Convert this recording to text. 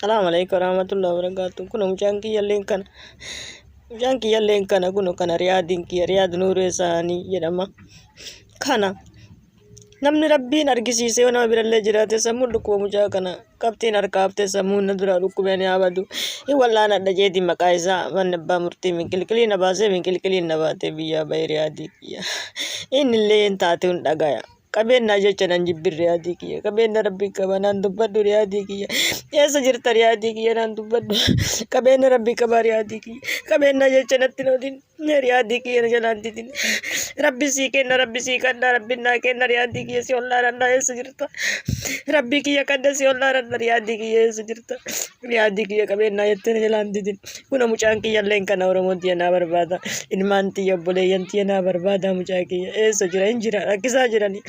السلام عليكم ورحمة الله وبركاته. كنا مشانكي يلين كان مشانكي يلين كان كنا رياضين كي رياض نور ساني يدما كنا namni rabbiin argisiisee nama birallee jiraate sammuu dhukkuma mucaa kana qabxiin harkaaftee sammuun na dura dhukkubeen yaabadu wallaan adda jeetii maqaa isaa manni abbaa murtii minqilqilii na baasee minqilqilii na baatee biyyaa bahee riyaadii kiyya inni illee hin taate hin dhagaya qabeenya jecha nan jibbir riyaadii kiyya qabeenya rabbii qaba naan dubbadhu riyaadii kiyya eessa jirta riyaadii kiyya naan dubbadhu qabeenya rabbii qaba riyaadii kiyya qabeenya jecha natti noodin riyaadii kiyya jalaan titin rabbi sii kenna rabbi sii kadda rabbi naa kenna riyaadii kiyya si ollaa rannaa eessa jirta rabbi kiyya kadda si ollaa rannaa riyaadii kiyya eessa jirta riyaadii kiyya qabeenya jettee jalaan titin kuna mucaan kiyya illeen kana oromoo tiyya naa barbaada ilmaan tiyya obboleeyyan tiyya naa barbaada mucaa kiyya eessa jira hin jira rakkisaa jirani